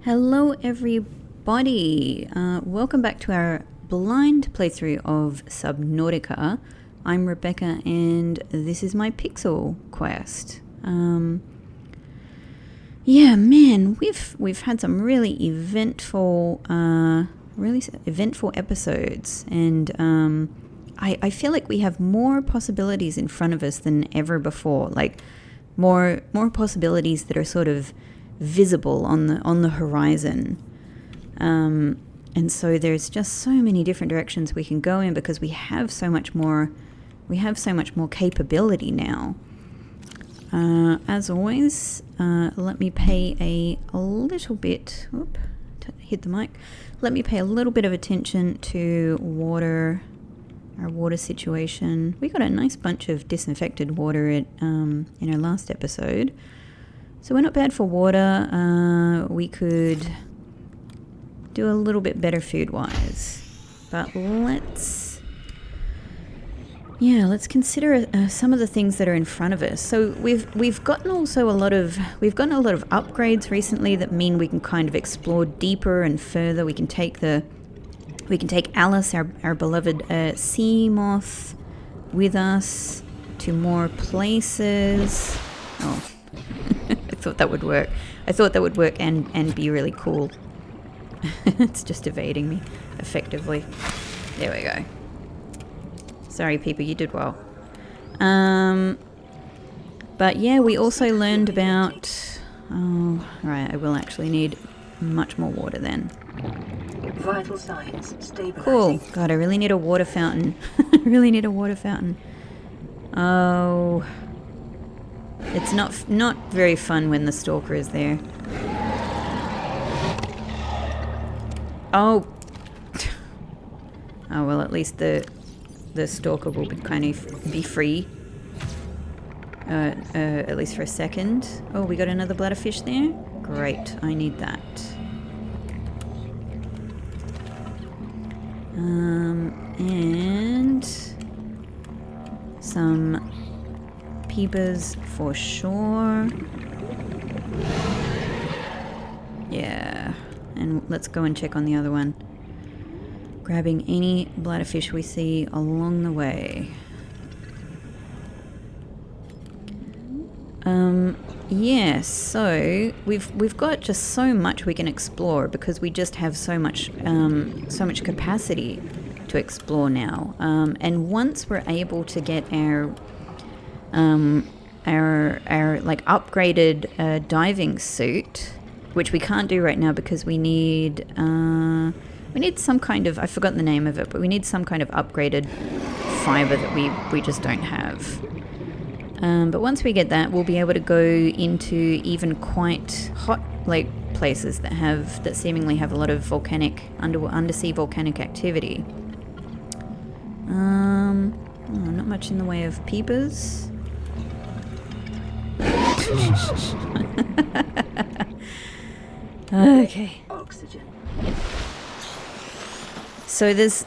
Hello everybody, welcome back to our blind playthrough of Subnautica. I'm Rebecca and this is my Pixel quest. Yeah, man, we've had some really eventful episodes, and I feel like we have more possibilities in front of us than ever before, like more possibilities that are sort of visible on the horizon, and so there's just so many different directions we can go in because we have so much more capability now. As always, let me pay a little bit hit the mic. Let me pay a little bit of attention to our water situation. We got a nice bunch of disinfected water in our last episode. So we're not bad for water. We could do a little bit better food-wise, but let's consider some of the things that are in front of us. So we've gotten a lot of upgrades recently that mean we can kind of explore deeper and further. We can take Alice, our beloved sea moth, with us to more places. Oh. I thought that would work and be really cool. It's just evading me effectively. There we go. Sorry, people, you did well. But yeah, we also learned about... Oh, right, I will actually need much more water then. Vital signs stabilizing. Cool. God, I really need a water fountain. Oh... It's not very fun when the stalker is there. Oh. Oh well, at least the stalker will be free. At least for a second. Oh, we got another bladderfish there. Great, I need that. And some peepers for sure. Yeah, and let's go and check on the other one. Grabbing any bladderfish we see along the way. Yeah, so we've got just so much we can explore because we just have so much capacity to explore now. And once we're able to get our like upgraded diving suit, which we can't do right now because we need some kind of, I've forgotten the name of it, but we need some kind of upgraded fiber that we just don't have. But once we get that, we'll be able to go into even quite hot like places that seemingly have a lot of volcanic undersea volcanic activity. Not much in the way of peepers. Okay. Oxygen. So there's,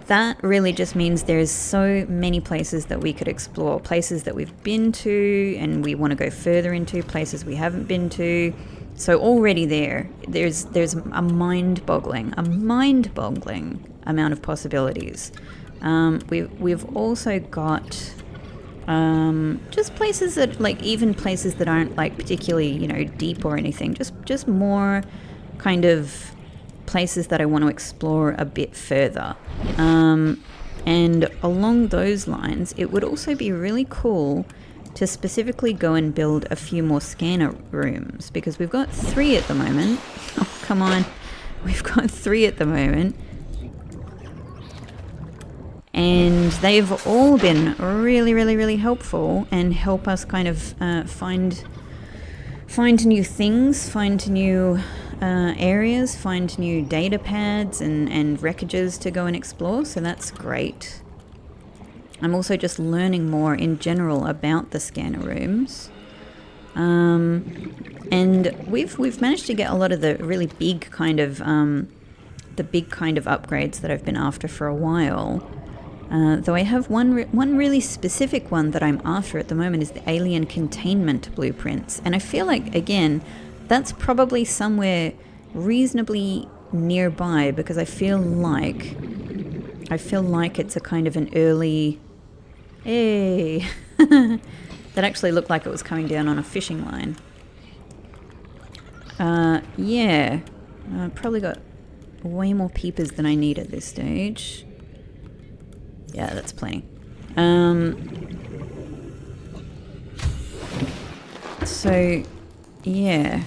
that really just means there's so many places that we could explore, places that we've been to and we want to go further into, places we haven't been to. So already there's a mind-boggling amount of possibilities. We've also got just places that, like, even places that aren't like particularly deep or anything, just more kind of places that I want to explore a bit further. And along those lines, it would also be really cool to specifically go and build a few more scanner rooms, because we've got 3 at the moment. Oh, come on. We've got 3 at the moment. And they've all been really, really, really helpful and help us kind of find new things, find new areas, find new data pads and wreckages to go and explore. So that's great. I'm also just learning more in general about the scanner rooms. And we've managed to get a lot of the really big kind of upgrades that I've been after for a while. Though I have one really specific one that I'm after at the moment is the alien containment blueprints. And I feel like, again, that's probably somewhere reasonably nearby, because I feel like it's a kind of an early... Hey! That actually looked like it was coming down on a fishing line. Yeah. Probably got way more peepers than I need at this stage. Yeah, that's plenty. So, yeah.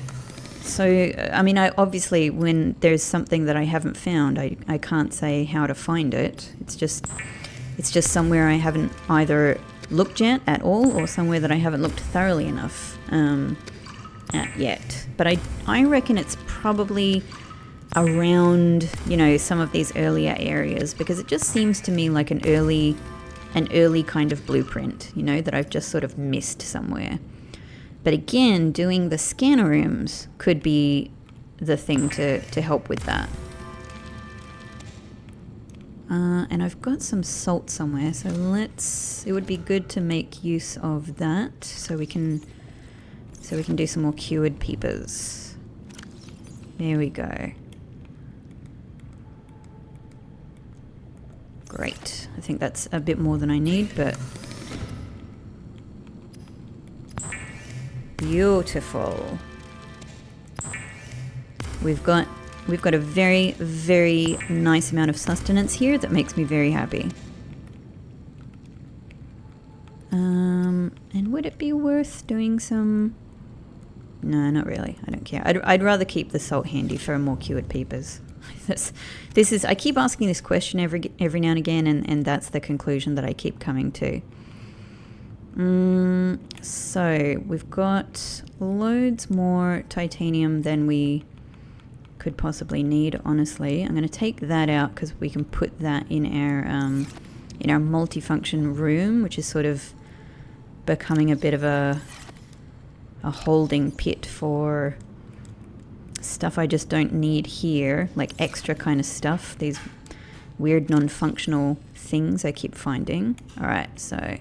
So, I mean, obviously when there's something that I haven't found, I can't say how to find it. It's just somewhere I haven't either looked at all, or somewhere that I haven't looked thoroughly enough at yet. But I reckon it's probably around, you know, some of these earlier areas, because it just seems to me like an early kind of blueprint, you know, that I've just sort of missed somewhere. But again, doing the scanner rooms could be the thing to help with that. And I've got some salt somewhere, so it would be good to make use of that, so we can do some more cured peepers. There we go. Great. I think that's a bit more than I need, but beautiful. We've got a very, very nice amount of sustenance here that makes me very happy. And would it be worth doing some... No, not really. I don't care. I'd rather keep the salt handy for more cured peepers. This is... I keep asking this question every now and again, and that's the conclusion that I keep coming to. So, we've got loads more titanium than we could possibly need, honestly. I'm going to take that out because we can put that in our multifunction room, which is sort of becoming a bit of a holding pit for stuff I just don't need here, like extra kind of stuff, these weird non-functional things I keep finding. Alright, so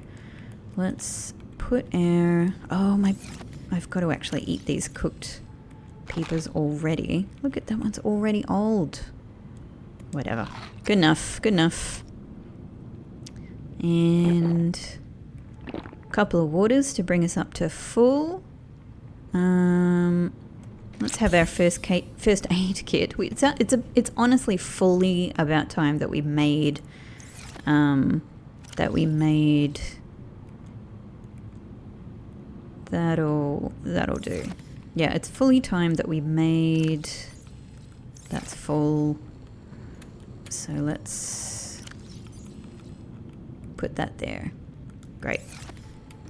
let's put our... I've got to actually eat these cooked peepers already. Look at that one's already old. Whatever. Good enough. Good enough. And a couple of waters to bring us up to full. Let's have our first aid kit. It's honestly fully about time that we made that'll do. Yeah, it's fully time that we made. That's full. So let's put that there. Great.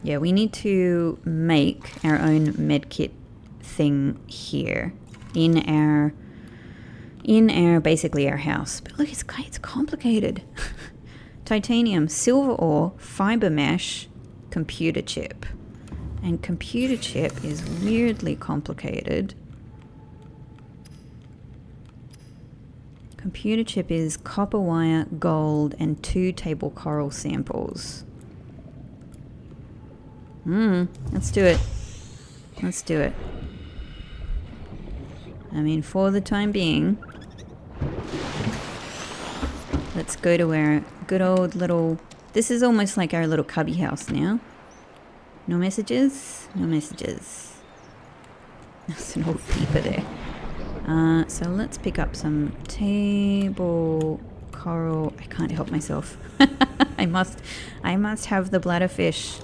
Yeah, we need to make our own medkit thing here in our basically our house. But look, it's complicated. Titanium, silver ore, fiber mesh, computer chip. And computer chip is weirdly complicated. Computer chip is copper wire, gold, and 2 table coral samples. Let's do it. Let's do it. I mean, for the time being, let's go to our good old little... This is almost like our little cubby house now. No messages? No messages. There's an old peeper there. So let's pick up some table coral. I can't help myself. I must have the bladderfish.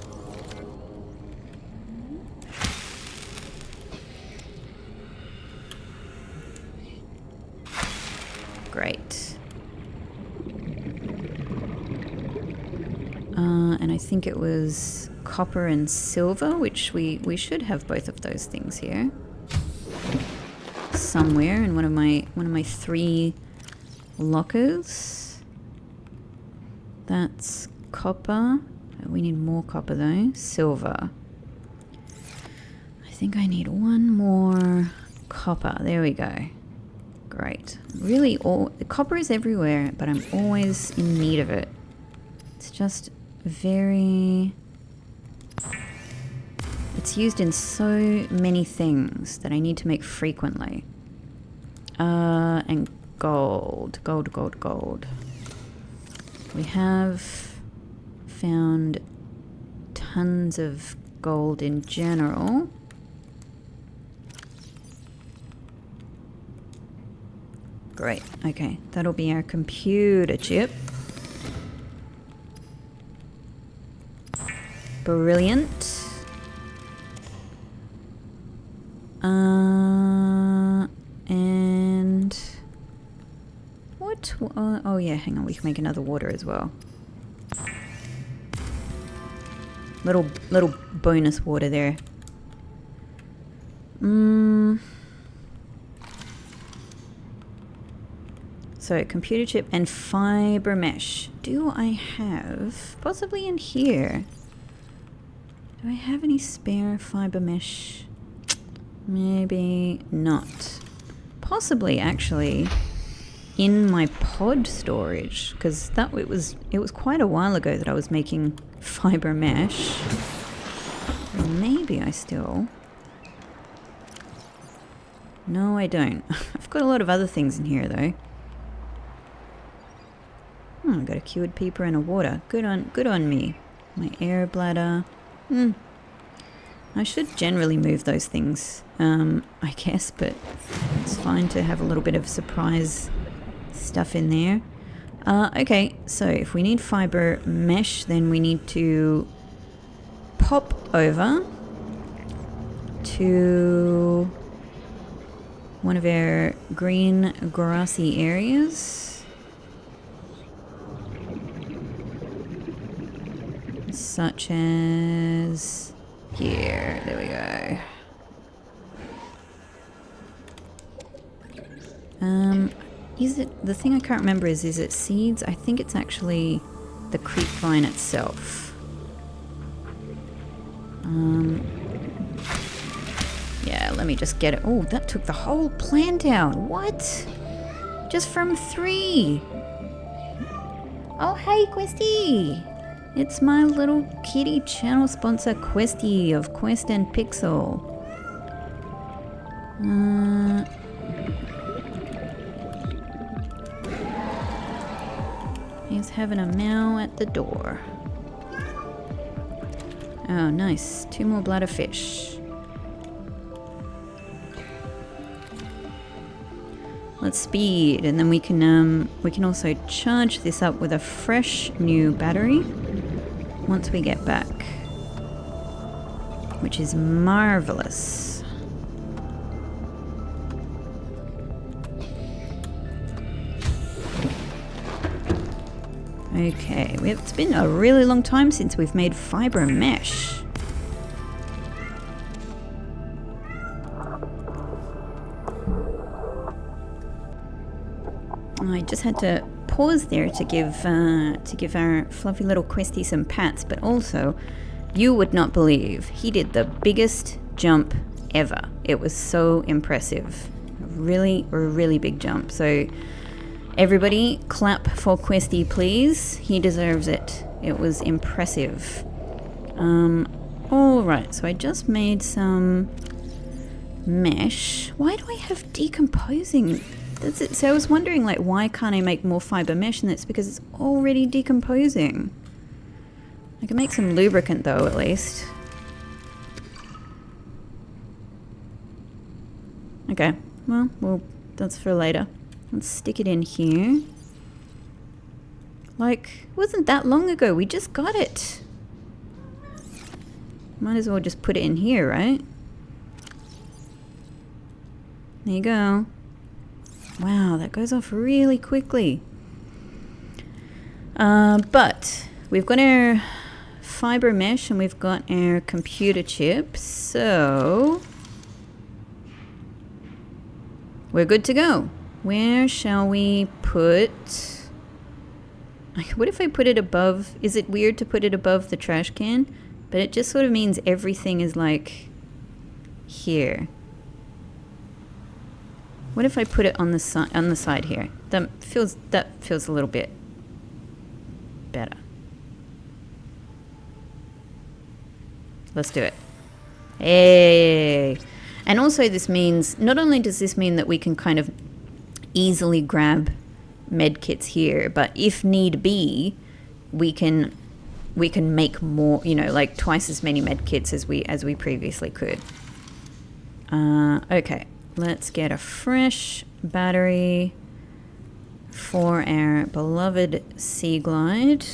Great. And I think it was copper and silver, which we should have both of those things here somewhere in one of my 3 lockers. That's copper. We need more copper though. Silver. I think I need 1 more copper. There we go. Great. Really, copper is everywhere, but I'm always in need of it. It's just very... It's used in so many things that I need to make frequently. And gold. Gold. We have found tons of gold in general. Great. Okay, that'll be our computer chip. Brilliant. And what? Oh yeah, hang on. We can make another water as well. Little bonus water there. So computer chip and fiber mesh. Do I have possibly in here? Do I have any spare fiber mesh? Maybe not. Possibly actually in my pod storage, because it was quite a while ago that I was making fiber mesh. Maybe I still. No, I don't. I've got a lot of other things in here though. Oh, I've got a cured peeper and a water. Good on me. My air bladder. I should generally move those things, I guess, but it's fine to have a little bit of surprise stuff in there. Okay, so if we need fiber mesh, then we need to pop over to one of our green grassy areas, such as here. There we go. Is it, the thing I can't remember is it seeds? I think it's actually the creep vine itself. Yeah, let me just get it. Oh, that took the whole plant out. What? Just from 3. Oh, hey, Questy. It's my little kitty channel sponsor, Questy of Quest and Pixel. He's having a meow at the door. Oh, nice. 2 more bladder fish. Let's speed, and then we can also charge this up with a fresh new battery once we get back, which is marvelous. Okay, it's been a really long time since we've made fiber mesh. I just had to pause there to give our fluffy little Questy some pats, but also, you would not believe, he did the biggest jump ever. It was so impressive. Really big jump. So everybody clap for Questy, please. He deserves it. It was impressive. Alright, so I just made some mesh. Why do I have decomposing? That's it. So I was wondering, like, why can't I make more fiber mesh? And it's because it's already decomposing. I can make some lubricant though, at least. Okay, well, that's for later. Let's stick it in here. Like, it wasn't that long ago. We just got it. Might as well just put it in here, right? There you go. Wow, that goes off really quickly. But we've got our fiber mesh and we've got our computer chip, so we're good to go. Where shall we put... What if I put it above... Is it weird to put it above the trash can? But it just sort of means everything is like here. What if I put it on the side here? That feels a little bit better. Let's do it. Hey. And also this means, not only does this mean that we can kind of easily grab med kits here, but if need be, we can make more, you know, like twice as many med kits as we previously could. Okay, let's get a fresh battery for our beloved Sea Glide.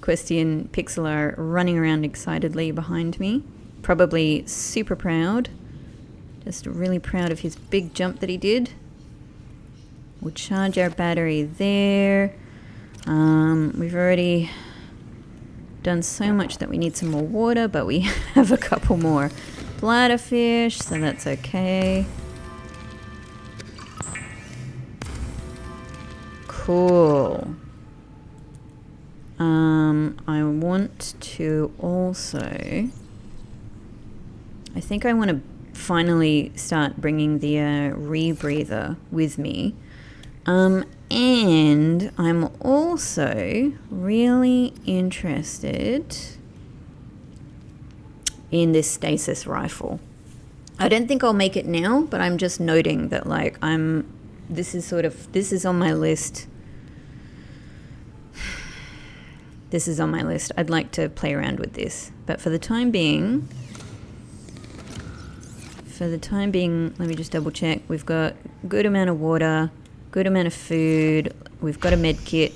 Questy and Pixel are running around excitedly behind me. Probably super proud. Just really proud of his big jump that he did. We'll charge our battery there. We've already done so much that we need some more water, but we have a couple more bladderfish, so that's okay. Cool. I want to also... I think I want to finally start bringing the rebreather with me. And I'm also really interested in this stasis rifle. I don't think I'll make it now, but I'm just noting that, like, this is on my list. This is on my list. I'd like to play around with this. But for the time being, let me just double check. We've got a good amount of water, good amount of food. We've got a med kit.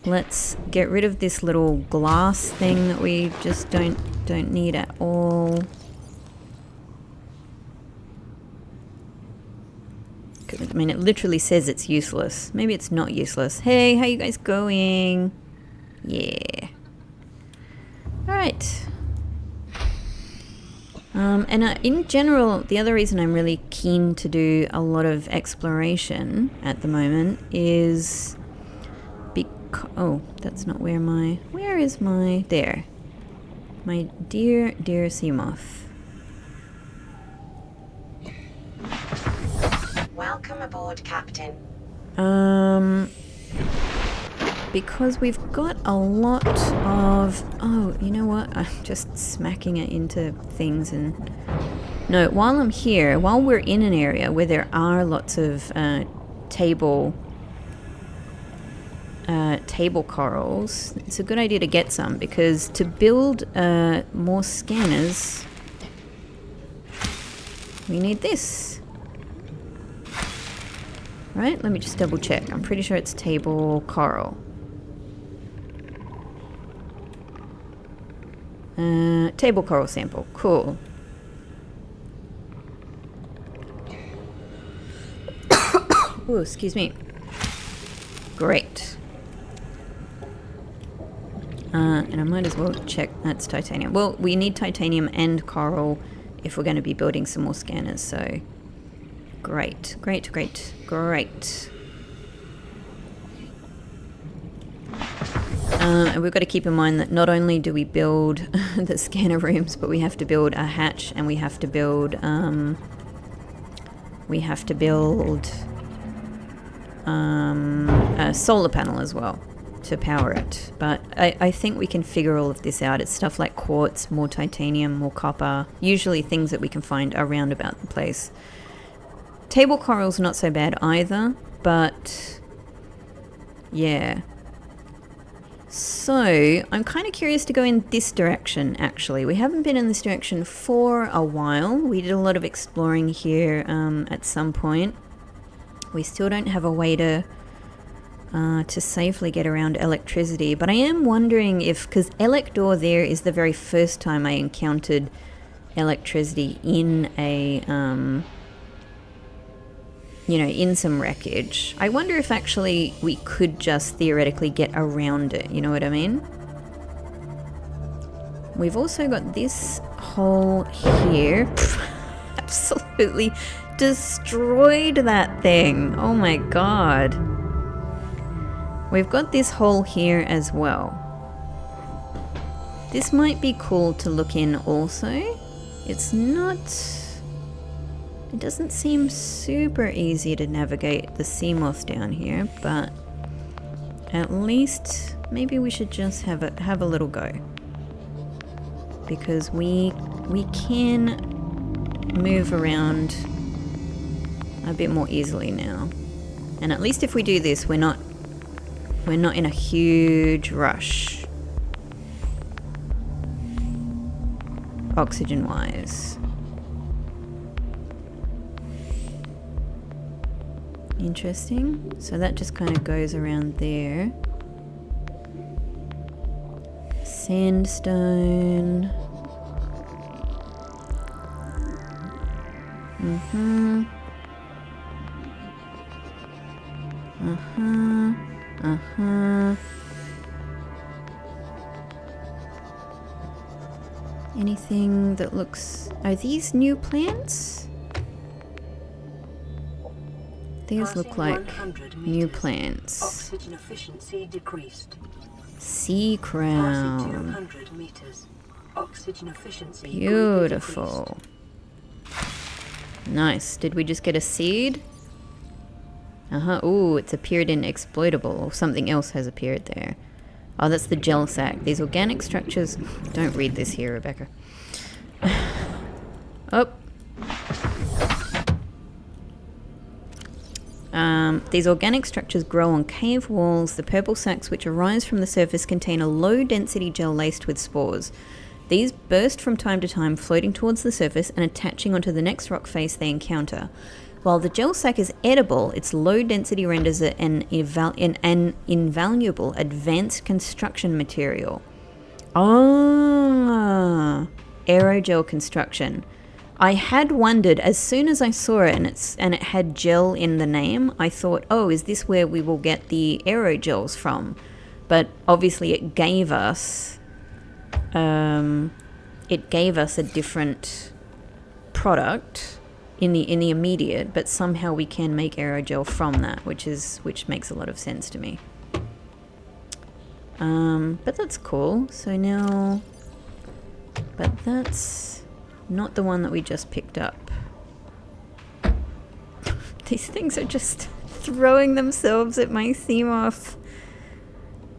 Let's get rid of this little glass thing that we just don't need at all. I mean, it literally says it's useless. Maybe it's not useless. Hey, how you guys going? Yeah. Alright. And in general, the other reason I'm really keen to do a lot of exploration at the moment is because... Oh, that's not where my... Where is my... There. My dear, dear sea moth. Welcome aboard, Captain. Because we've got a lot of... Oh, you know what? I'm just smacking it into things and... No, while I'm here, while we're in an area where there are lots of table corals, it's a good idea to get some, because to build more scanners, we need this. Right? Let me just double check. I'm pretty sure it's table coral. Table coral sample. Cool. Oh, excuse me. Great. And I might as well check. That's titanium. Well, we need titanium and coral if we're going to be building some more scanners, so... Great, great, great, great. And we've got to keep in mind that not only do we build the scanner rooms, but we have to build a hatch, and we have to build a solar panel as well to power it. But I think we can figure all of this out. It's stuff like quartz, more titanium, more copper, usually things that we can find around about the place. Table coral's not so bad either, but yeah. So, I'm kind of curious to go in this direction, actually. We haven't been in this direction for a while. We did a lot of exploring here at some point. We still don't have a way to safely get around electricity, but I am wondering if, because Elector there is the very first time I encountered electricity in a... you know, in some wreckage. I wonder if actually we could just theoretically get around it, you know what I mean? We've also got this hole here. Absolutely destroyed that thing. Oh my god. We've got this hole here as well. This might be cool to look in also. It's not... It doesn't seem super easy to navigate the sea moth down here, but at least maybe we should just have a little go. because we can move around a bit more easily now. And at least if we do this, we're not in a huge rush. Oxygen wise. Interesting. So that just kind of goes around there. Sandstone. Anything that looks... Are these new plants? These look like new plants. Oxygen efficiency decreased. Sea crown. 200 meters. Oxygen efficiency Beautiful. Nice. Did we just get a seed? Ooh, it's appeared in exploitable, or something else has appeared there. Oh, that's the gel sac. These organic structures... Don't read this here, Rebecca. Oh. These organic structures grow on cave walls. The purple sacs which arise from the surface contain a low-density gel laced with spores. These burst from time to time, floating towards the surface and attaching onto the next rock face they encounter. While the gel sac is edible, its low density renders it an invaluable advanced construction material. Aerogel construction. I had wondered, as soon as I saw it and it had gel in the name, I thought, oh, is this where we will get the aerogels from? But obviously it gave us a different product in the immediate, but somehow we can make aerogel from that, which makes a lot of sense to me. But that's cool. So now, but that's not the one that we just picked up. These things are just throwing themselves at my Seamoth.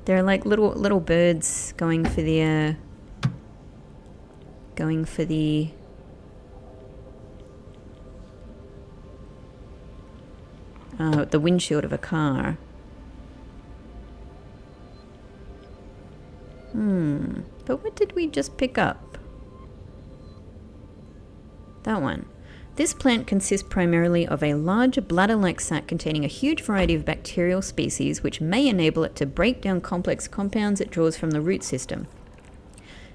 They're like little birds going for the windshield of a car. But what did we just pick up? That one. This plant consists primarily of a large bladder-like sac containing a huge variety of bacterial species which may enable it to break down complex compounds it draws from the root system.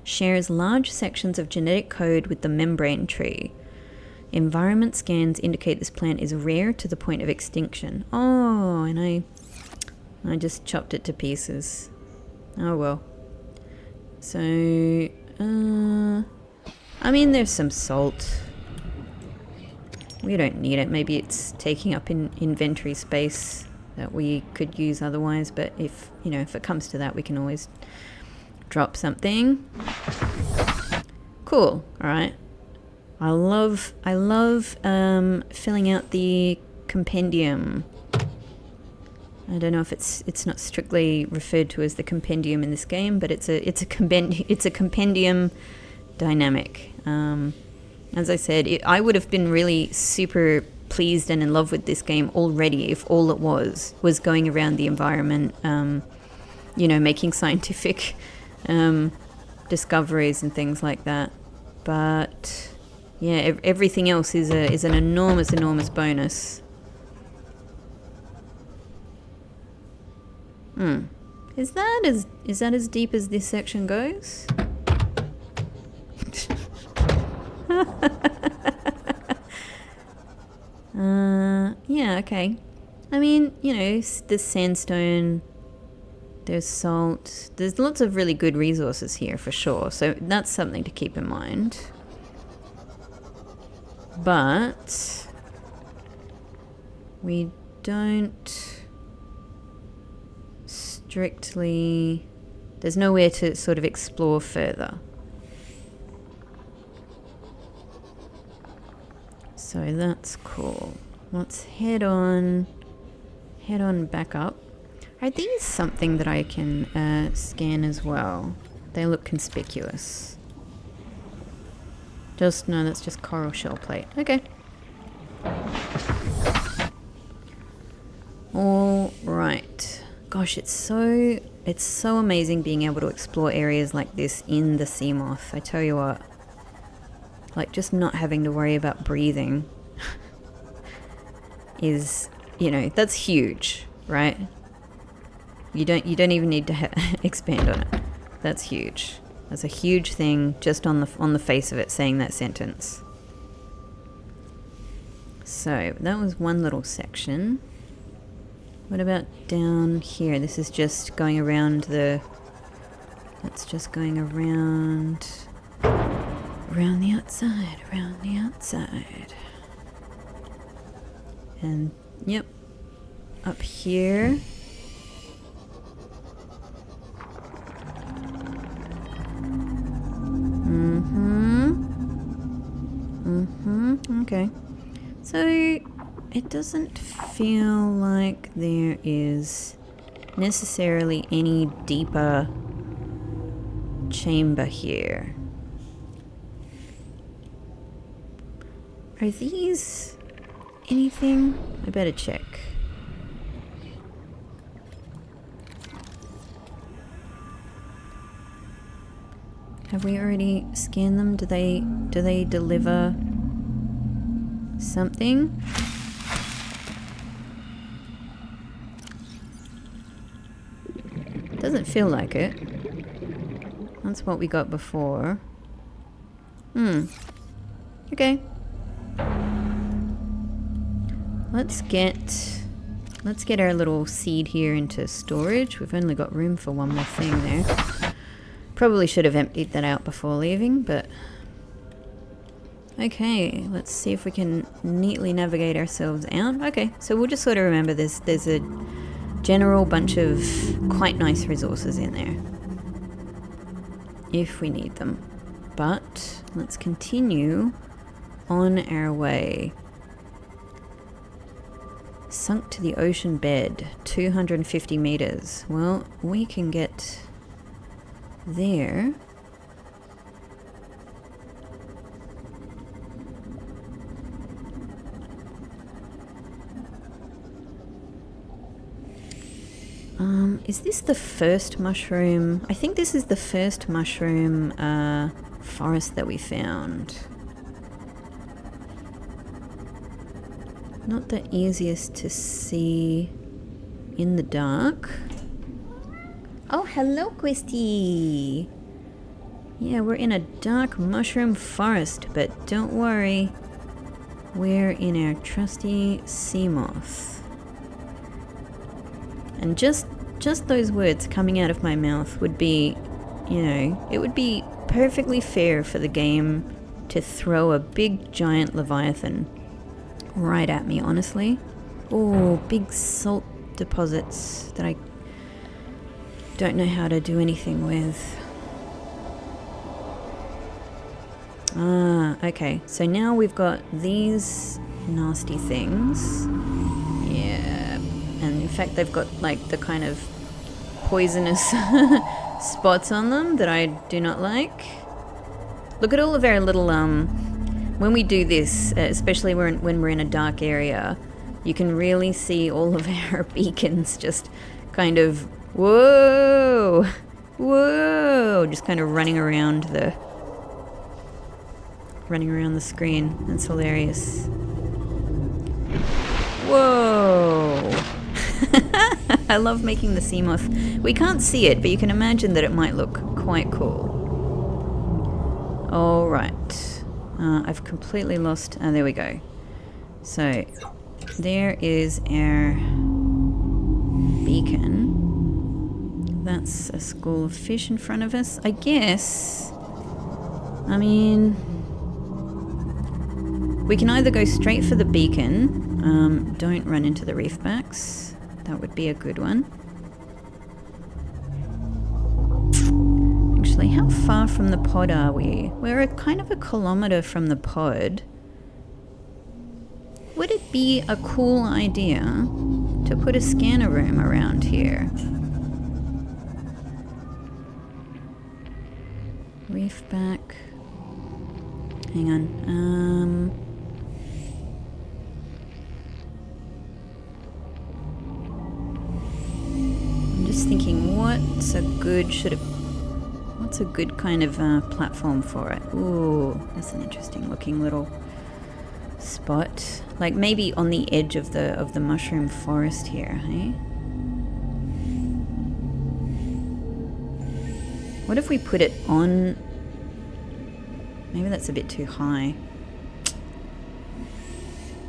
Shares large sections of genetic code with the membrane tree. Environment scans indicate this plant is rare to the point of extinction. Oh, and I just chopped it to pieces. Oh well. So, I mean, there's some salt. We don't need it. Maybe it's taking up in inventory space that we could use otherwise, but if it comes to that, we can always drop something. Cool. All right. I love filling out the compendium. I don't know if it's not strictly referred to as the compendium in this game, but it's a compendium dynamic. As I said, I would have been really super pleased and in love with this game already if all it was going around the environment, making scientific discoveries and things like that. But yeah, everything else is an enormous bonus. Is that as deep as this section goes? Yeah, okay. I mean, there's sandstone, there's salt, there's lots of really good resources here for sure, so that's something to keep in mind. But we don't strictly... There's nowhere to sort of explore further. So that's cool. Let's head on back up. Are these something that I can scan as well? They look conspicuous. No, that's just coral shell plate. Okay. All right. Gosh, it's so amazing being able to explore areas like this in the Seamoth. I tell you what. Like, just not having to worry about breathing is, you know, that's huge, right? You don't even need to expand on it. That's huge. That's a huge thing just on the face of it, saying that sentence. So that was one little section. What about down here? This is just going around the... That's just going around the outside. And, yep, up here. Okay. So, it doesn't feel like there is necessarily any deeper chamber here. Are these anything? I better check. Have we already scanned them? Do they deliver something? Doesn't feel like it. That's what we got before. Okay. Let's get our little seed here into storage. We've only got room for one more thing there. Probably should have emptied that out before leaving, but... Okay, let's see if we can neatly navigate ourselves out. Okay, so we'll just sort of remember there's a general bunch of quite nice resources in there. If we need them. But let's continue on our way. Sunk to the ocean bed, 250 meters. Well, we can get there. Is this the first mushroom? I think this is the first mushroom forest that we found. Not the easiest to see in the dark. Oh, hello, Questy! Yeah, we're in a dark mushroom forest, but don't worry. We're in our trusty Seamoth. And just those words coming out of my mouth would be, you know, it would be perfectly fair for the game to throw a big giant leviathan right at me, honestly. Oh, big salt deposits that I don't know how to do anything with. Ah, okay. So now we've got these nasty things. Yeah. And in fact, they've got like the kind of poisonous spots on them that I do not like. Look at all of our little, when we do this, especially when we're in a dark area, you can really see all of our beacons just kind of, whoa, just kind of running around the screen. That's hilarious. Whoa. I love making the Seamoth. We can't see it, but you can imagine that it might look quite cool. Alright. I've completely lost... Oh, there we go. So, there is our beacon. That's a school of fish in front of us. I guess... I mean... we can either go straight for the beacon. Don't run into the reefbacks. That would be a good one. Actually, how far from the pod are we? We're kind of a kilometre from the pod. Would it be a cool idea to put a scanner room around here? Reefback. Hang on. I'm just thinking, what's a good kind of platform for it? Ooh, that's an interesting looking little spot. Like maybe on the edge of the mushroom forest here, hey? What if we put it on? Maybe that's a bit too high.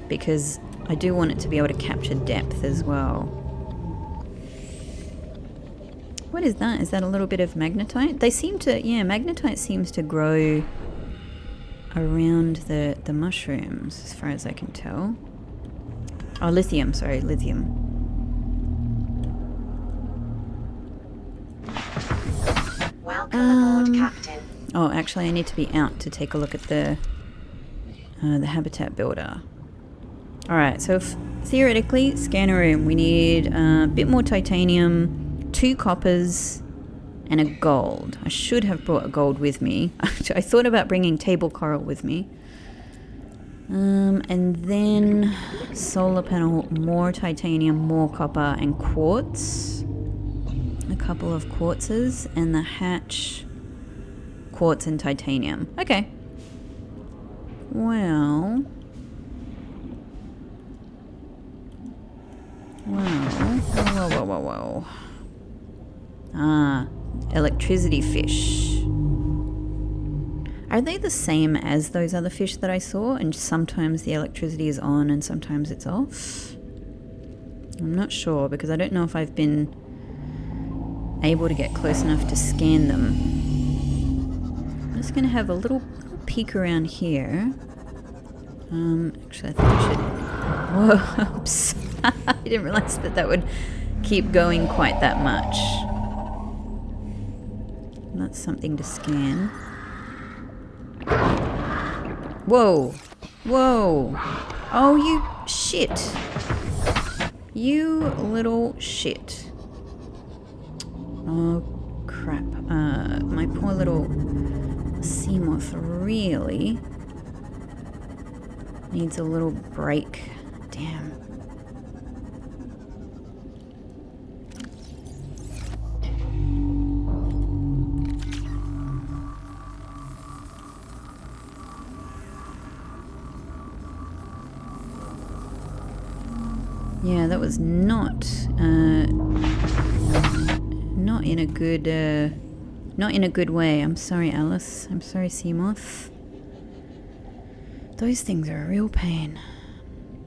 Because I do want it to be able to capture depth as well. What is that? Is that a little bit of magnetite? They seem to, yeah, magnetite seems to grow around the mushrooms, as far as I can tell. Oh, lithium, sorry, lithium. Welcome aboard, Captain. Oh, actually, I need to be out to take a look at the habitat builder. Alright, so theoretically, scanner room, we need a bit more titanium, 2 coppers, and a gold. I should have brought a gold with me. I thought about bringing table coral with me. And then solar panel, more titanium, more copper, and quartz. A couple of quartzes, and the hatch, quartz and titanium. Okay. Well... Whoa. Ah, electricity fish. Are they the same as those other fish that I saw? And sometimes the electricity is on and sometimes it's off? I'm not sure because I don't know if I've been able to get close enough to scan them. I'm just going to have a little peek around here. Actually, I think I should... Whoa, oops. I didn't realize that would keep going quite that much. That's something to scan. Whoa. Oh, you shit. You little shit. Oh, crap. My poor little sea moth really needs a little break. Damn. Yeah, that was not in a good way. I'm sorry, Alice. I'm sorry, Seamoth. Those things are a real pain.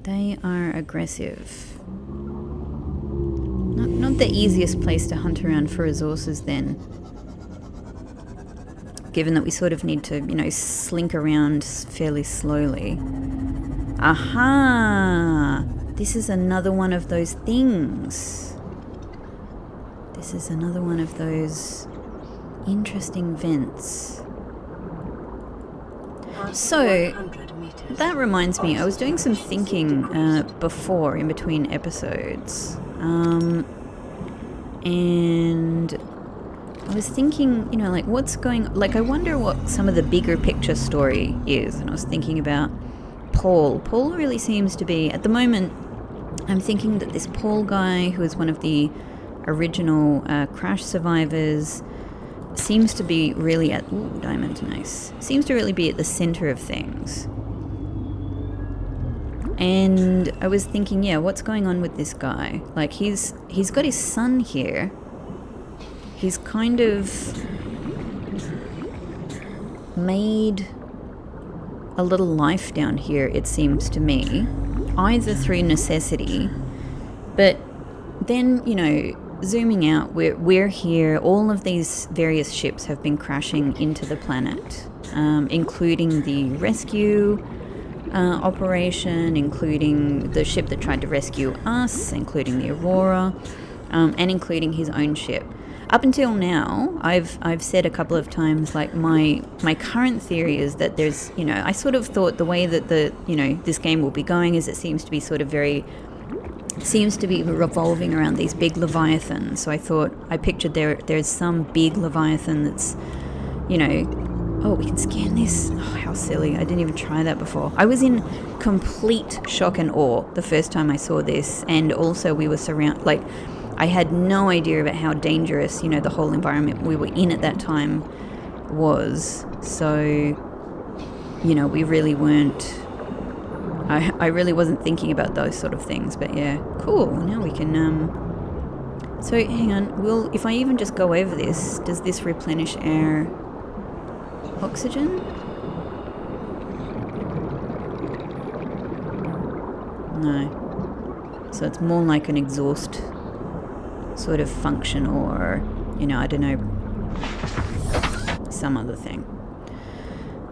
They are aggressive. Not the easiest place to hunt around for resources then. Given that we sort of need to, slink around fairly slowly. Aha! This is another one of those things. This is another one of those interesting vents. So, that reminds me, I was doing some thinking before, in between episodes. And I was thinking, what's going... I wonder what some of the bigger picture story is. And I was thinking about Paul. Paul really seems to be, at the moment, I'm thinking that this Paul guy, who is one of the original crash survivors, seems to be really at... Ooh, diamond, nice. Seems to really be at the center of things. And I was thinking, what's going on with this guy? He's got his son here. He's kind of made a little life down here, it seems to me. Either through necessity, but then, zooming out, we're here. All of these various ships have been crashing into the planet, including the rescue operation, including the ship that tried to rescue us, including the Aurora, and including his own ship. Up until now, I've said a couple of times, my current theory is that there's, I sort of thought the way that this game will be going is it seems to be revolving around these big leviathans. So I pictured there's some big leviathan that's, Oh, we can scan this. Oh, how silly. I didn't even try that before. I was in complete shock and awe the first time I saw this. And also we were surrounded, like, I had no idea about how dangerous, you know, the whole environment we were in at that time was. So, you know, we really weren't, I really wasn't thinking about those sort of things. But yeah, cool. Now we can, so hang on. If I even just go over this, does this replenish our oxygen? No. So it's more like an exhaust sort of function, or, you know, I don't know, some other thing.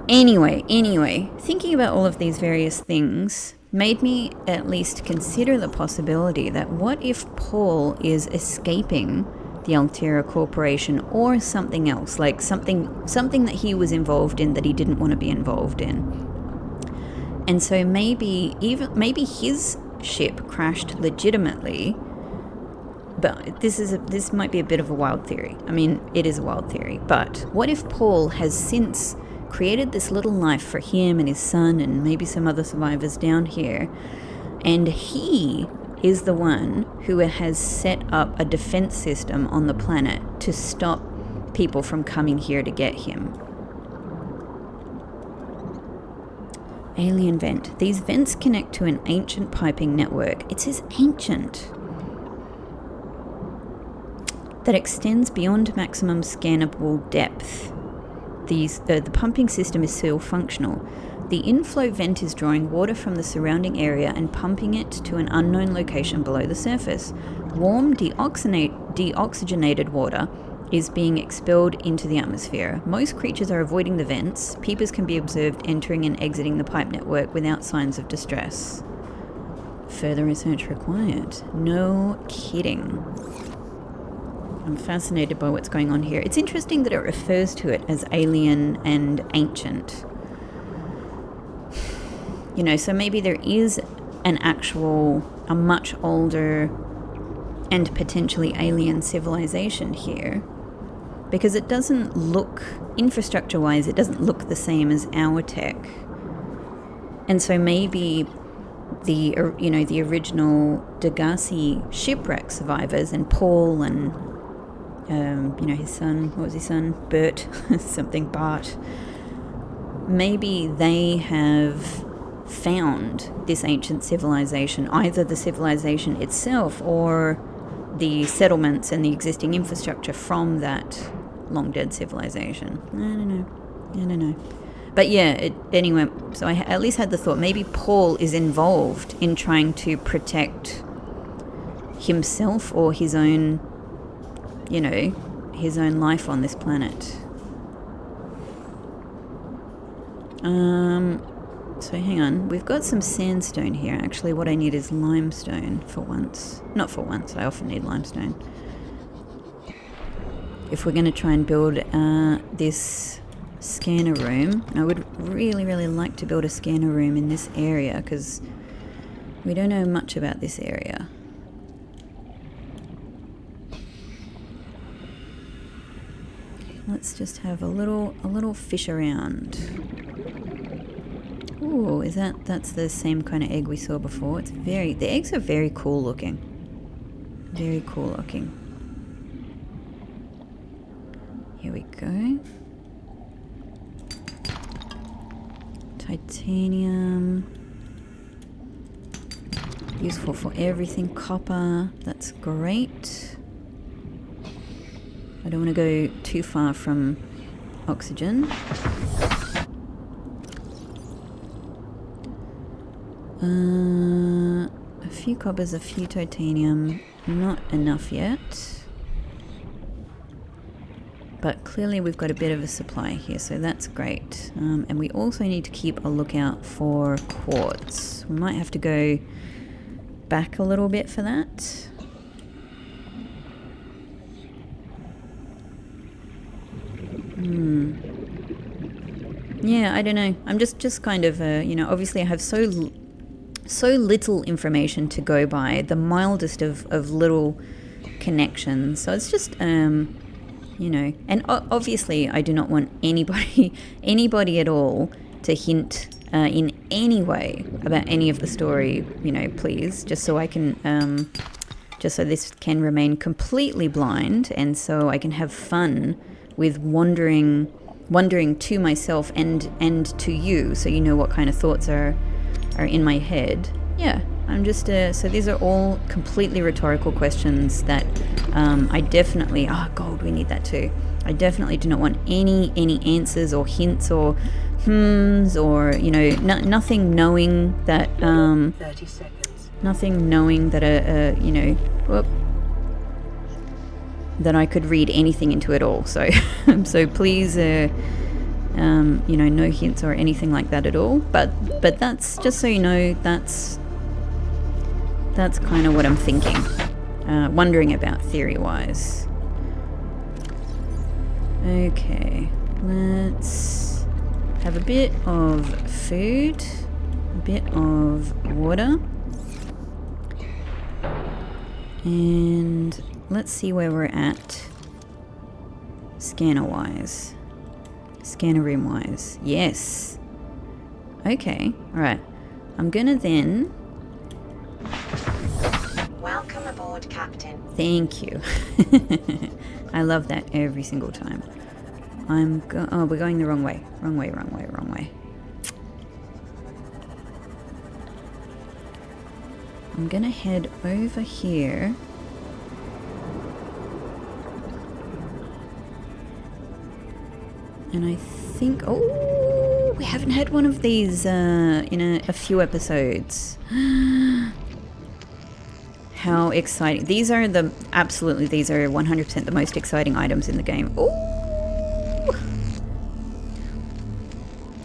Anyway, thinking about all of these various things made me at least consider the possibility that what if Paul is escaping the Altera Corporation or something else, like something that he was involved in that he didn't want to be involved in. And so maybe his ship crashed legitimately, but this might be a bit of a wild theory. I mean, it is a wild theory, but what if Paul has since created this little life for him and his son and maybe some other survivors down here, and he is the one who has set up a defense system on the planet to stop people from coming here to get him. Alien vent. These vents connect to an ancient piping network. It says ancient. That extends beyond maximum scannable depth. The pumping system is still functional. The inflow vent is drawing water from the surrounding area and pumping it to an unknown location below the surface. Warm, deoxygenated water is being expelled into the atmosphere. Most creatures are avoiding the vents. Peepers can be observed entering and exiting the pipe network without signs of distress. Further research required. No kidding. I'm fascinated by what's going on here. It's interesting that it refers to it as alien and ancient. You know, so maybe there is a much older and potentially alien civilization here, because it doesn't look, infrastructure-wise, it doesn't look the same as our tech. And so maybe the original Degasi shipwreck survivors and Paul and his son, what was his son? Bert, Bart. Maybe they have found this ancient civilization, either the civilization itself or the settlements and the existing infrastructure from that long dead civilization. I don't know. But yeah, anyway, so I at least had the thought, maybe Paul is involved in trying to protect himself or his own, his own life on this planet. So hang on, we've got some sandstone here. Actually, what I need is limestone for once. Not for once, I often need limestone. If we're going to try and build this scanner room, I would really, really like to build a scanner room in this area because we don't know much about this area. Let's just have a little fish around. Ooh, that's the same kind of egg we saw before. The eggs are very cool looking. Very cool looking. Here we go. Titanium. Useful for everything. Copper. That's great. I don't want to go too far from oxygen. A few coppers, a few titanium. Not enough yet. But clearly we've got a bit of a supply here, so that's great. And we also need to keep a lookout for quartz. We might have to go back a little bit for that. Yeah, I don't know. I'm just kind of, obviously I have so little information to go by, the mildest of little connections. So it's just, you know, and obviously I do not want anybody at all to hint in any way about any of the story, you know, please, just so I can, just so this can remain completely blind, and so I can have fun with wondering to myself and to you, so you know what kind of thoughts are in my head. Yeah, I'm just so these are all completely rhetorical questions that I definitely, gold, we need that too. I definitely do not want any answers or hints or or, you know, nothing knowing that 30 seconds. nothing knowing that you know, whoop, that I could read anything into it all. So so please you know, no hints or anything like that at all, but that's just so you know, that's kind of what I'm thinking, wondering about theory-wise. Okay, let's have a bit of food, a bit of water, and let's see where we're at scanner room wise. Yes. Okay, alright. I'm gonna then... Welcome aboard, Captain. Thank you. I love that every single time. Oh, we're going the wrong way. Wrong way. I'm gonna head over here. And I think... Oh, we haven't had one of these in a few episodes. How exciting. These are 100% the most exciting items in the game. Ooh!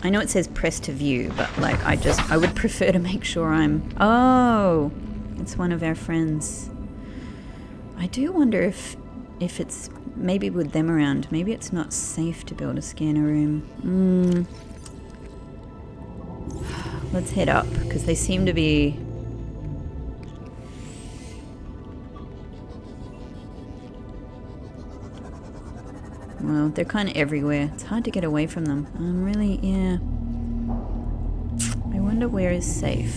I know it says press to view, but like I would prefer to make sure I'm... Oh! It's one of our friends. I do wonder if it's maybe with them around, maybe it's not safe to build a scanner room. Let's head up, because they seem to be... Well, they're kind of everywhere. It's hard to get away from them. Really, yeah. I wonder where is safe.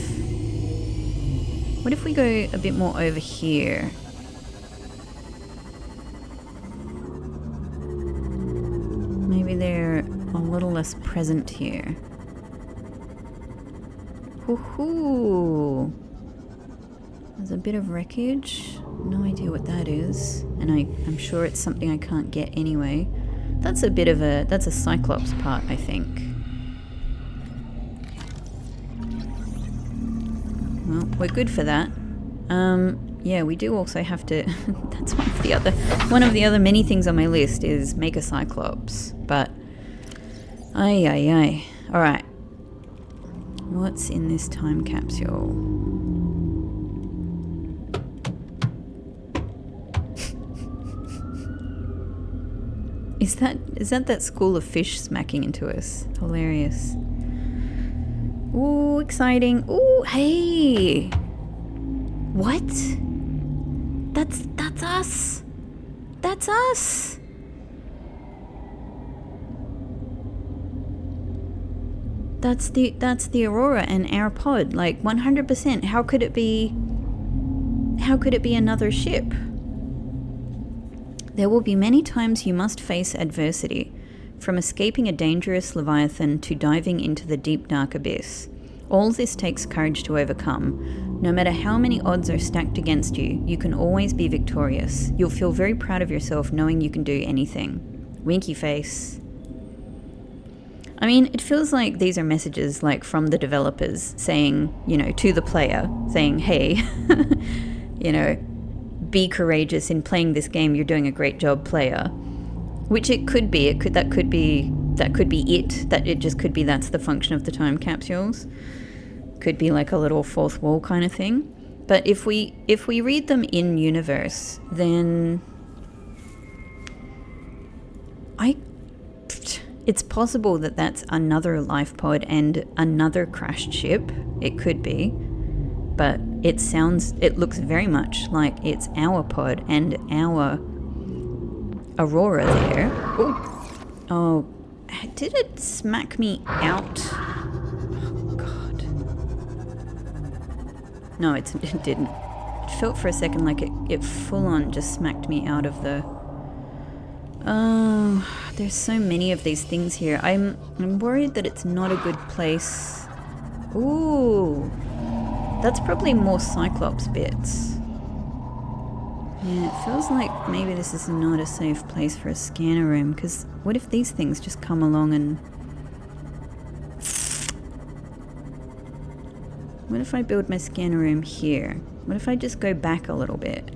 What if we go a bit more over here? Maybe they're a little less present here. Hoo-hoo! There's a bit of wreckage. No idea what that is. And I'm sure it's something I can't get anyway. That's a Cyclops part, I think. Well, we're good for that. Yeah, we do also have to... That's one of the other many things on my list is make a Cyclops. But... Aye. Alright. What's in this time capsule? Is that school of fish smacking into us? Hilarious. Ooh, exciting. Ooh, hey! What? That's us! That's us! That's the Aurora and our pod, like 100%. How could it be another ship? There will be many times you must face adversity, from escaping a dangerous leviathan to diving into the deep dark abyss. All this takes courage to overcome. No matter how many odds are stacked against you, you can always be victorious. You'll feel very proud of yourself knowing you can do anything. Winky face. I mean, it feels like these are messages like from the developers saying, you know, to the player, saying, hey, you know, be courageous in playing this game. You're doing a great job, player. Which it could be. That could be it. That it just could be that's the function of the time capsules. Could be like a little fourth wall kind of thing. But if we read them in universe, then it's possible that that's another life pod and another crashed ship. It could be. But it looks very much like it's our pod and our aurora there. Ooh. Oh, did it smack me out? Oh, God. No, it didn't. It felt for a second like it full on just smacked me out of the... Oh, there's so many of these things here. I'm worried that it's not a good place. Ooh, that's probably more Cyclops bits. Yeah, it feels like maybe this is not a safe place for a scanner room, because what if these things just come along and... What if I build my scanner room here? What if I just go back a little bit?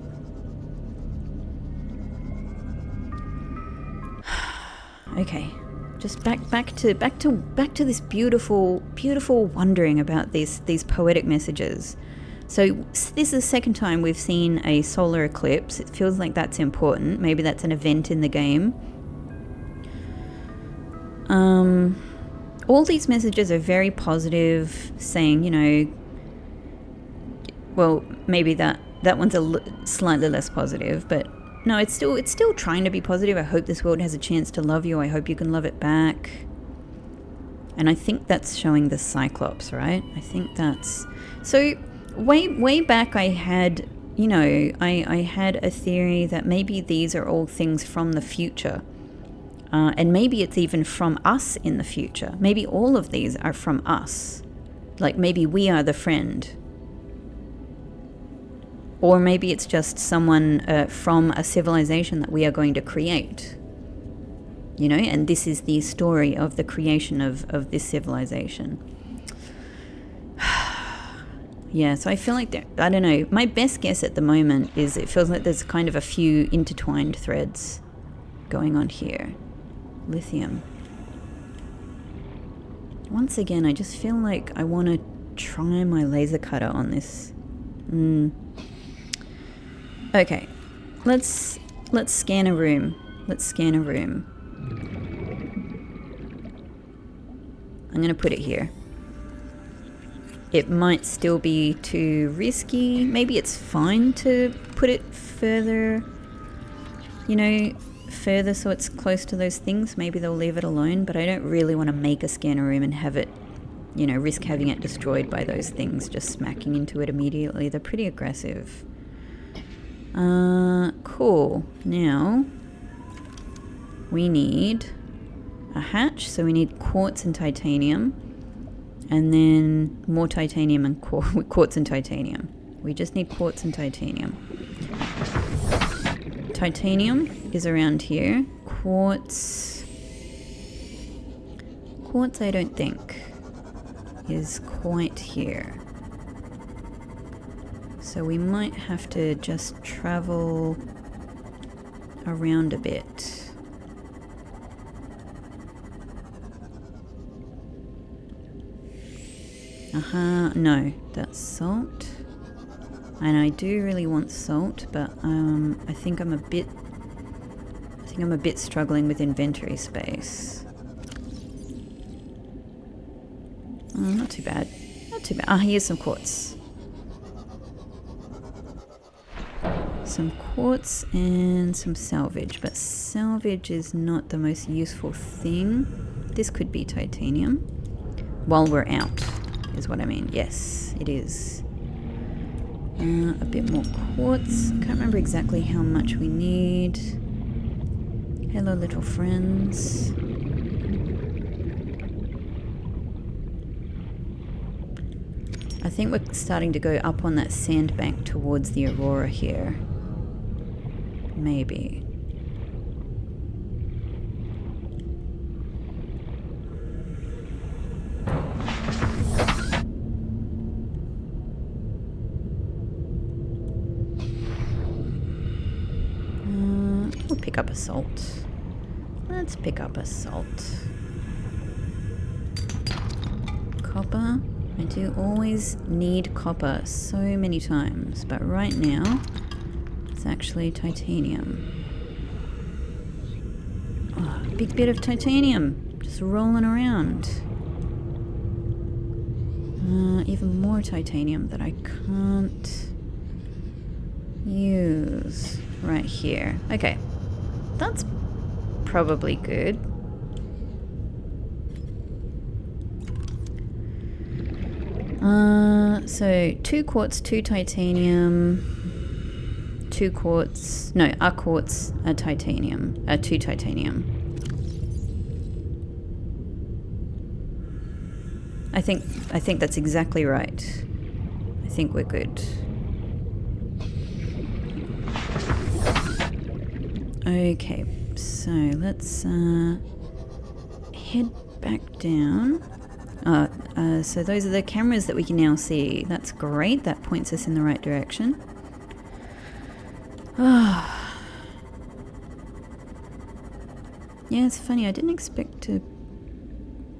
Okay, just back to this beautiful wondering about these poetic messages. So this is the second time we've seen a solar eclipse. It feels like that's important. Maybe that's an event in the game. All these messages are very positive, saying, you know, well, maybe that one's slightly less positive, but no, it's still trying to be positive. I hope this world has a chance to love you. I hope you can love it back. And I think that's showing the Cyclops, right? I think that's... So way back I had, you know, I had a theory that maybe these are all things from the future. And maybe it's even from us in the future. Maybe all of these are from us. Like maybe we are the friend. Or maybe it's just someone from a civilization that we are going to create. You know, and this is the story of the creation of this civilization. Yeah, so I feel like, I don't know, my best guess at the moment is it feels like there's kind of a few intertwined threads going on here. Lithium. Once again, I just feel like I want to try my laser cutter on this. Okay, let's scan a room. Let's scan a room. I'm gonna put it here. It might still be too risky. Maybe it's fine to put it further, you know, further so it's close to those things. Maybe they'll leave it alone, but I don't really want to make a scanner room and have it, you know, risk having it destroyed by those things just smacking into it immediately. They're pretty aggressive. Cool. Now, we need a hatch, so we need quartz and titanium. And then more titanium and quartz and titanium. We just need quartz and titanium. Titanium is around here. Quartz I don't think is quite here. So we might have to just travel around a bit. No, that's salt. And I do really want salt, but I think I'm a bit struggling with inventory space. Not too bad. Not too bad. Here's some quartz. Some quartz and some salvage, but salvage is not the most useful thing. This could be titanium. While we're out, is what I mean. Yes, it is. A bit more quartz. I can't remember exactly how much we need. Hello, little friends. I think we're starting to go up on that sandbank towards the aurora here. Maybe. We'll pick up a salt. Let's pick up a salt. Copper. I do always need copper so many times, but right now it's actually titanium. Oh, big bit of titanium just rolling around. Even more titanium that I can't use right here. Okay. That's probably good. So 2 quartz, 2 titanium, 2 quartz, no, a quartz, a titanium, 2 titanium. I think that's exactly right. I think we're good. Okay, so let's head back down. So those are the cameras that we can now see. That's great. That points us in the right direction. Yeah, it's funny. I didn't expect to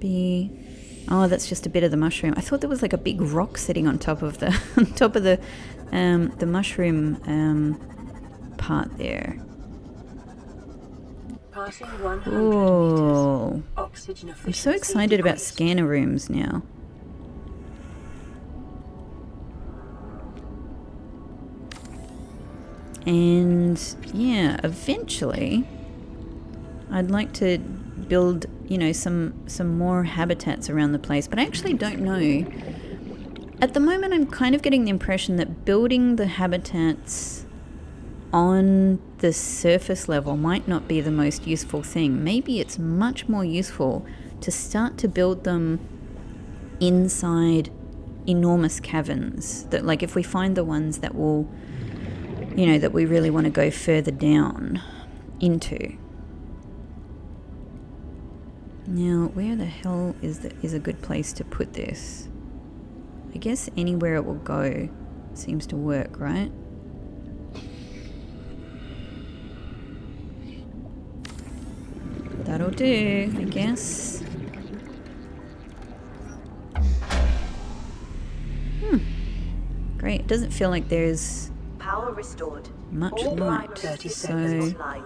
be... Oh, that's just a bit of the mushroom. I thought there was like a big rock sitting on top of the on top of the mushroom part there. Passing 100 Ooh. meters. Oxygen I'm so excited about scanner rooms now. And yeah, eventually I'd like to build, you know, some more habitats around the place, but I actually don't know. At the moment I'm kind of getting the impression that building the habitats on the surface level might not be the most useful thing. Maybe it's much more useful to start to build them inside enormous caverns, that like if we find the ones that will, you know, that we really want to go further down into. Now, where the hell is a good place to put this? I guess anywhere it will go seems to work, right? That'll do, I guess. Great. It doesn't feel like there's Power restored. much All light, 30 so... seconds. Offline.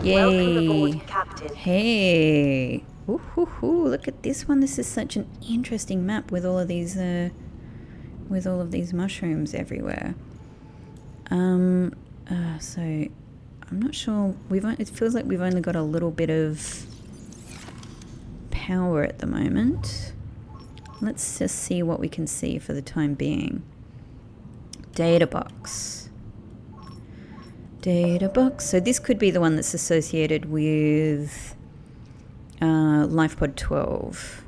Yay! Welcome aboard, Captain. Hey! Ooh, ooh, ooh, look at this one. This is such an interesting map with all of these mushrooms everywhere. So I'm not sure. It feels like we've only got a little bit of power at the moment. Let's just see what we can see for the time being. Data box. Data box. So this could be the one that's associated with LifePod 12,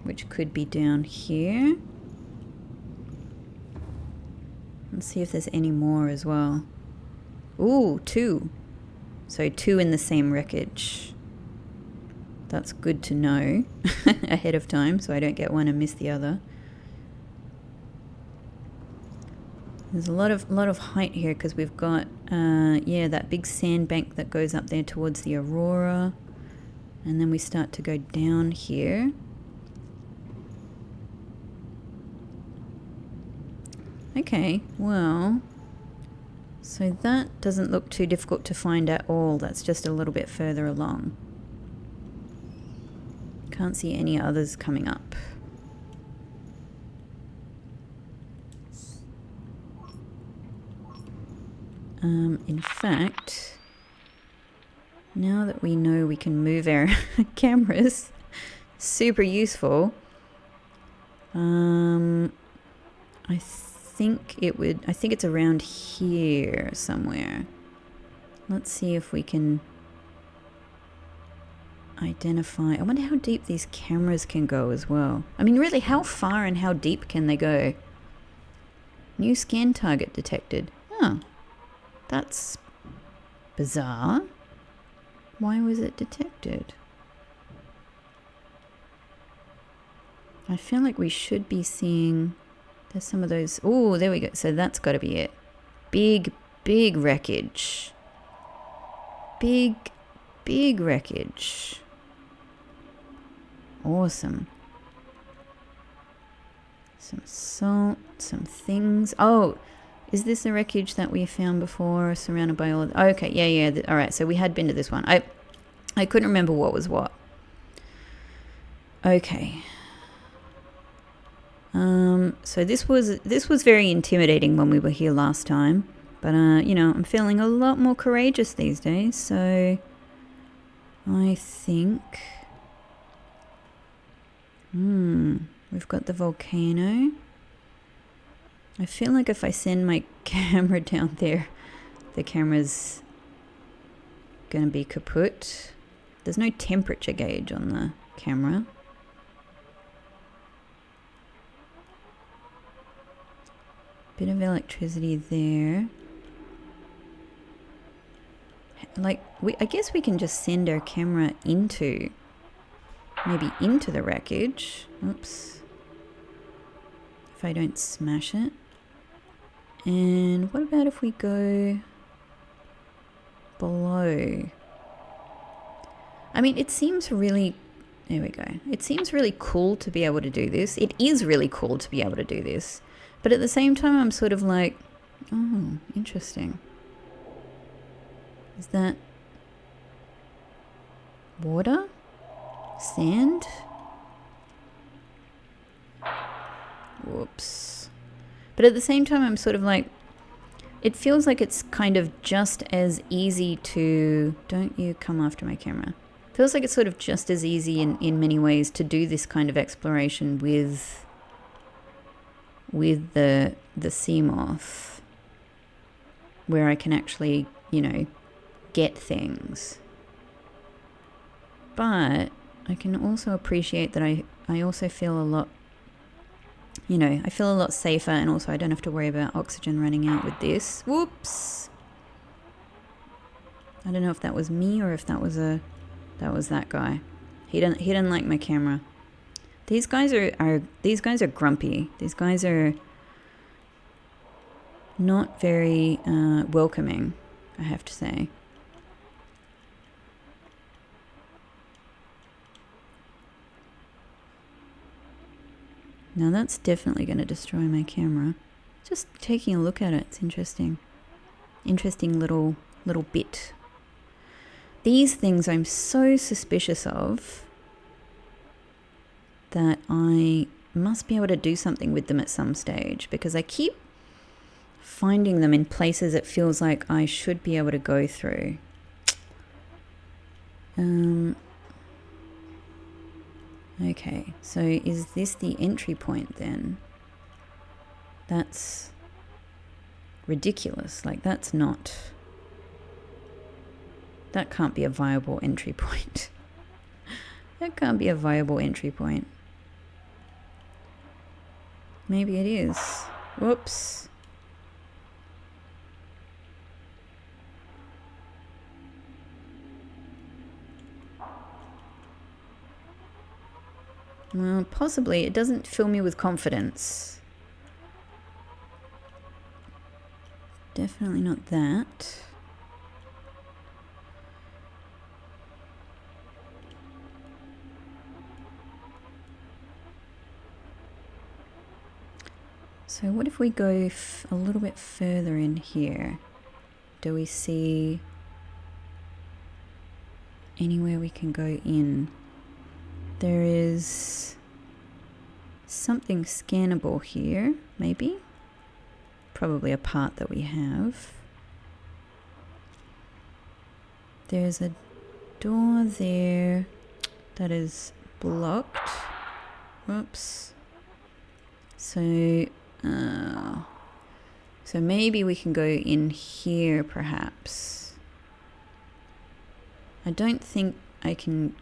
which could be down here. Let's see if there's any more as well. Ooh, 2. So 2 in the same wreckage. That's good to know ahead of time, so I don't get one and miss the other. There's a lot of height here because we've got yeah, that big sandbank that goes up there towards the Aurora, and then we start to go down here. Okay, well, so that doesn't look too difficult to find at all. That's just a little bit further along. Can't see any others coming up. In fact, now that we know we can move our cameras, super useful. I think it's around here somewhere. Let's see if we can identify. I wonder how deep these cameras can go as well. I mean, really, how far and how deep can they go? New scan target detected. Oh, that's bizarre. Why was it detected? I feel like we should be seeing... There's some of those... Oh, there we go. So that's got to be it. Big, big wreckage. Big, big wreckage. Awesome. Some salt, some things. Oh, is this the wreckage that we found before, surrounded by all of... Oh, okay, yeah. All right, so we had been to this one. I couldn't remember what was what. Okay. So this was very intimidating when we were here last time. But, you know, I'm feeling a lot more courageous these days, so I think... we've got the volcano. I feel like if I send my camera down there, the camera's gonna be kaput. There's no temperature gauge on the camera. Bit of electricity there. Like, I guess we can just send our camera into, maybe into the wreckage. Oops. If I don't smash it. And what about if we go below? I mean, it seems really, there we go. It seems really cool to be able to do this. It is really cool to be able to do this. But at the same time, I'm sort of like, oh, interesting. Is that water? Sand? Whoops. But at the same time, I'm sort of like, it feels like it's kind of just as easy to, don't you come after my camera. Feels like it's sort of just as easy in many ways to do this kind of exploration with the sea moth, where I can actually, you know, get things. But I can also appreciate that I also feel a lot, you know, I feel a lot safer, and also I don't have to worry about oxygen running out with this. Whoops. I don't know if that was me or if that was that guy. He didn't like my camera. These guys are grumpy. These guys are not very welcoming, I have to say. Now that's definitely going to destroy my camera. Just taking a look at it, it's interesting. Interesting little bit. These things I'm so suspicious of that I must be able to do something with them at some stage, because I keep finding them in places it feels like I should be able to go through. Okay, so is this the entry point then? That's ridiculous. Like, that can't be a viable entry point. That can't be a viable entry point. Maybe it is. Whoops. Well, possibly. It doesn't fill me with confidence. Definitely not that. So what if we go a little bit further in here? Do we see anywhere we can go in? There is something scannable here, maybe? Probably a part that we have. There's a door there that is blocked. Whoops. So maybe we can go in here, perhaps. I don't think I can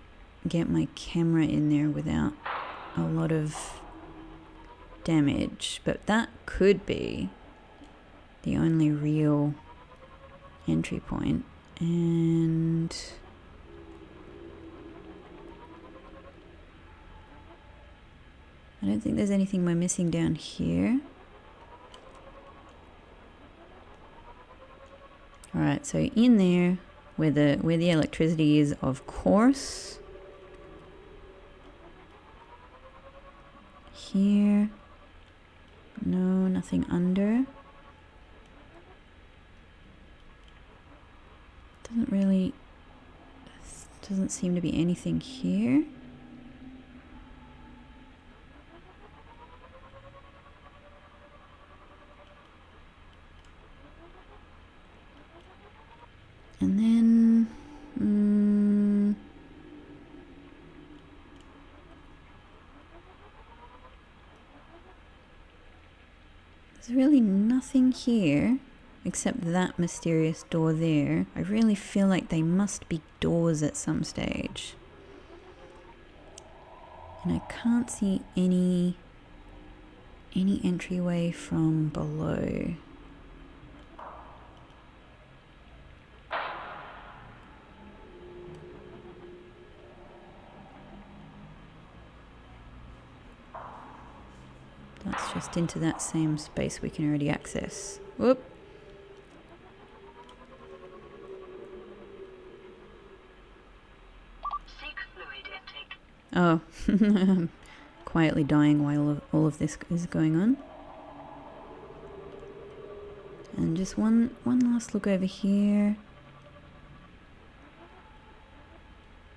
get my camera in there without a lot of damage, but that could be the only real entry point. And I don't think there's anything we're missing down here. Alright, so in there, where the electricity is, of course. Here. No, nothing under. Doesn't seem to be anything here. There's really nothing here except that mysterious door there. I really feel like they must be doors at some stage. And I can't see any entryway from below. That's just into that same space we can already access. Whoop! Seek fluid intake. Oh, I'm quietly dying while all of this is going on. And just one last look over here.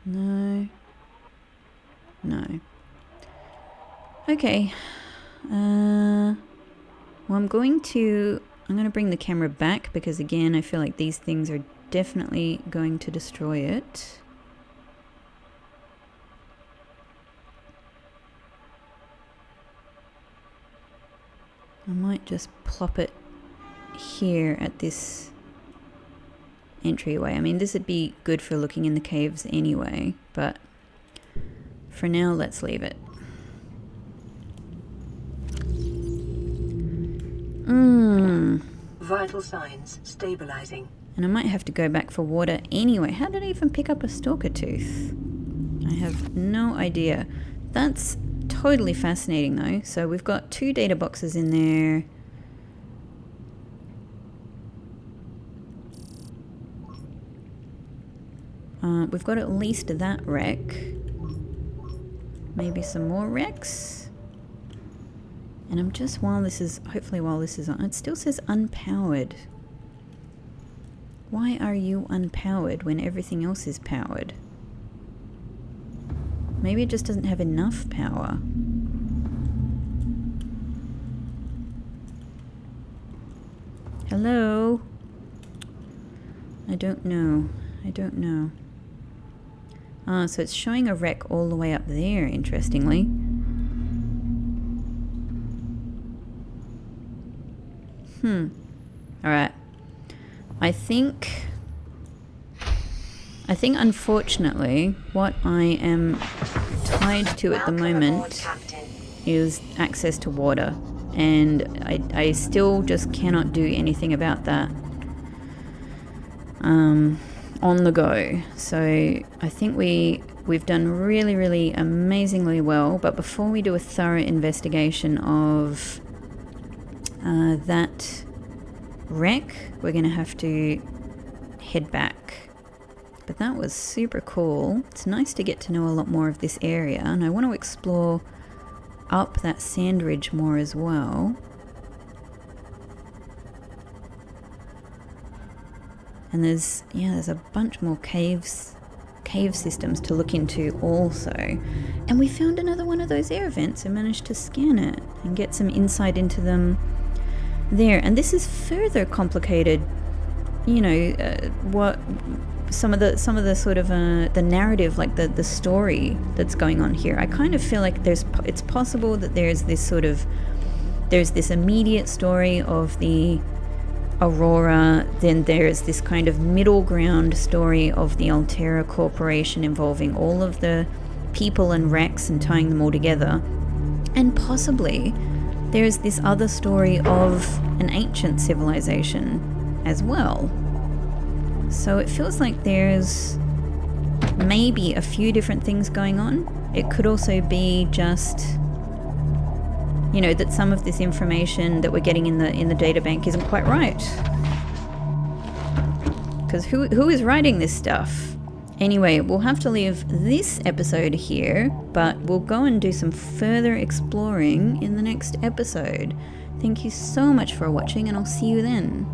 No. No. Okay. Well, I'm going to bring the camera back because again, I feel like these things are definitely going to destroy it. I might just plop it here at this entryway. I mean, this would be good for looking in the caves anyway, but for now, let's leave it. Vital signs stabilizing. And I might have to go back for water anyway. How did I even pick up a stalker tooth? I have no idea. That's totally fascinating though. So we've got 2 data boxes in there. We've got at least that wreck. Maybe some more wrecks. And I'm just, hopefully while this is on, it still says unpowered. Why are you unpowered when everything else is powered? Maybe it just doesn't have enough power. Hello? I don't know. I don't know. Ah, so it's showing a wreck all the way up there, interestingly. Alright. I think unfortunately what I am tied to at the moment is access to water, and I still just cannot do anything about that on the go. So I think we've done really, really amazingly well, but before we do a thorough investigation of that wreck, we're gonna have to head back. But that was super cool. It's nice to get to know a lot more of this area, and I want to explore up that sand ridge more as well. And there's a bunch more cave systems to look into also. And we found another one of those air vents and managed to scan it and get some insight into them there. And this is further complicated, what some of the sort of the narrative, like the story that's going on here. I kind of feel like it's possible that there's this immediate story of the Aurora, then there's this kind of middle ground story of the Altera Corporation involving all of the people and wrecks and tying them all together, and possibly there's this other story of an ancient civilization as well. So it feels like there's maybe a few different things going on. It could also be just, that some of this information that we're getting in the data bank isn't quite right. Because who is writing this stuff? Anyway, we'll have to leave this episode here, but we'll go and do some further exploring in the next episode. Thank you so much for watching, and I'll see you then.